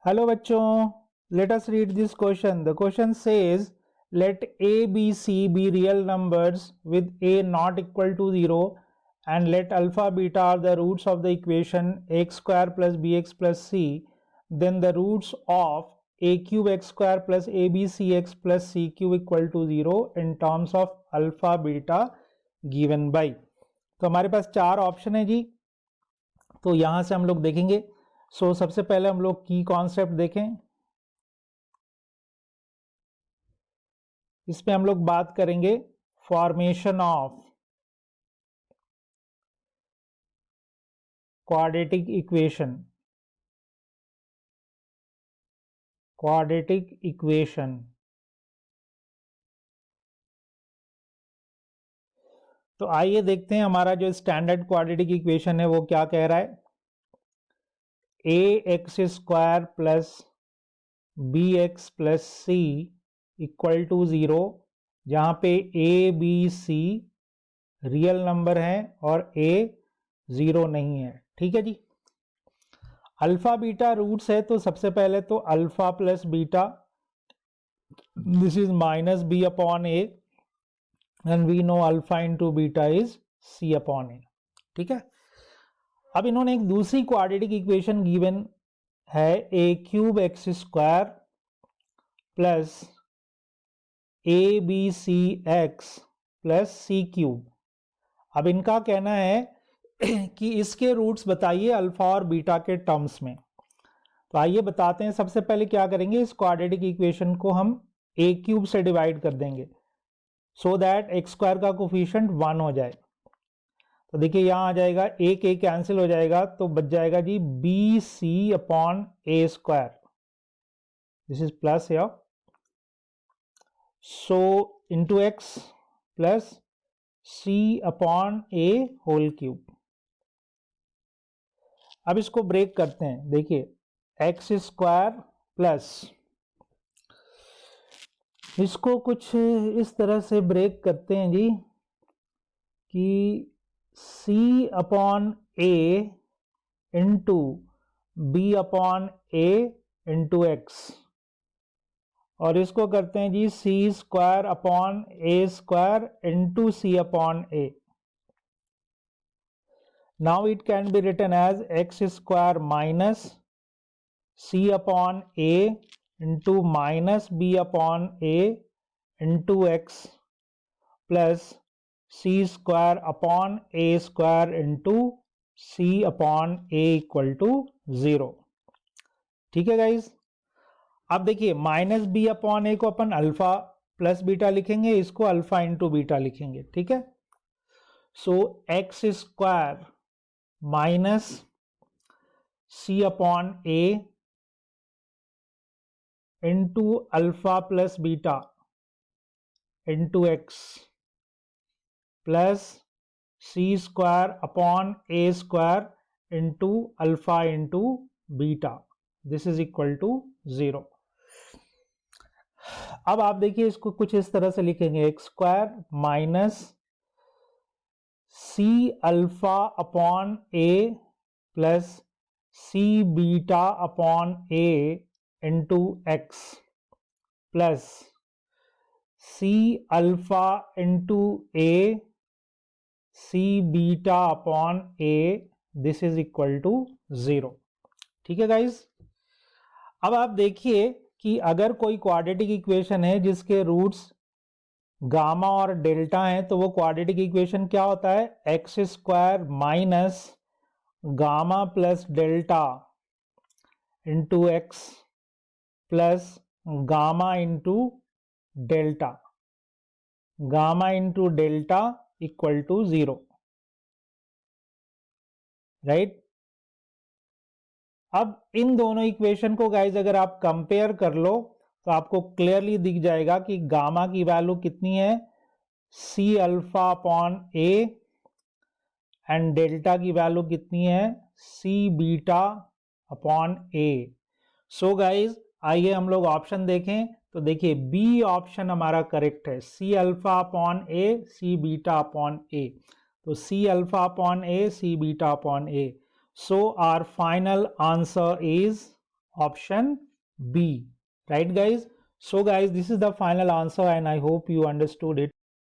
Hello bachchon, let us read this question. The question says, let a, b, c be real numbers with a not equal to 0 and let alpha, beta are the roots of the equation x square plus bx plus c. Then the roots of a cube x square plus abcx plus c cube equal to 0 in terms of alpha, beta given by. तो हमारे पास चार option है जी, तो यहाँ से हम लोग देखेंगे। सबसे पहले हम लोग की कॉन्सेप्ट देखें। इसमें हम लोग बात करेंगे फॉर्मेशन ऑफ क्वाड्रेटिक इक्वेशन। तो आइए देखते हैं हमारा जो स्टैंडर्ड क्वाड्रेटिक इक्वेशन है वो क्या कह रहा है। A x square plus B x plus C equal to 0, जहाँ पे A B C real number है और ए 0 नहीं है। ठीक है जी। अल्फा बीटा रूट्स है, तो सबसे पहले तो alpha plus beta, this is minus B upon A and we know alpha into beta is C upon A. ठीक है। अब इन्होंने एक दूसरी क्वाड्रेटिक इक्वेशन गिवन है, A cube x square plus A B C x plus C cube. अब इनका कहना है कि इसके रूट्स बताइए अल्फा और बीटा के टर्म्स में। तो आइए बताते हैं। सबसे पहले क्या करेंगे, इस क्वाड्रेटिक इक्वेशन को हम ए क्यूब से डिवाइड कर देंगे सो दैट एक्स स्क्वायर का कोफिशिएंट 1 हो जाए। तो देखिए यहां आ जाएगा, एक ए कैंसिल हो जाएगा, तो बच जाएगा जी b c upon A square, this is plus या so into x plus c upon a whole cube. अब इसको ब्रेक करते हैं। देखिए एक्स स्क्वायर प्लस, इसको कुछ इस तरह से ब्रेक करते हैं जी कि सी अपॉन ए इंटू बी अपॉन ए इंटू एक्स, और इसको करते हैं जी C square upon A square into C upon A. Now it can be written as X square minus C upon A into minus B upon A into x plus C square upon A square into C upon A equal to 0। ठीक है guys. अब देखिए minus B upon ए को अपन alpha plus beta लिखेंगे, इसको alpha into beta लिखेंगे। ठीक है। So X square minus C upon A into alpha plus beta into x plus C square upon A square into alpha into beta, this is equal to 0। अब आप देखिए इसको कुछ इस तरह से लिखेंगे, x square minus c alpha upon a plus c beta upon A into x plus c alpha into a c beta upon a, this is equal to 0। ठीक है गाइज। अब आप देखिए कि अगर कोई क्वाड्रेटिक इक्वेशन है जिसके रूट्स गामा और डेल्टा हैं, तो वो क्वाड्रेटिक इक्वेशन क्या होता है, x square minus gamma plus delta into x plus gamma into delta, gamma into delta equal to 0, right. अब इन दोनों इक्वेशन को गाइज अगर आप कंपेयर कर लो तो आपको क्लियरली दिख जाएगा कि गामा की वैल्यू कितनी है, c alpha upon A, and delta की वैल्यू कितनी है, c beta upon a. So guys आइए हम लोग ऑप्शन देखें। तो देखिए बी ऑप्शन हमारा करेक्ट है, c alpha upon a c beta upon a. तो c alpha upon a c beta upon a. So our final answer is option B. Right guys? So guys, this is the final answer and I hope you understood it.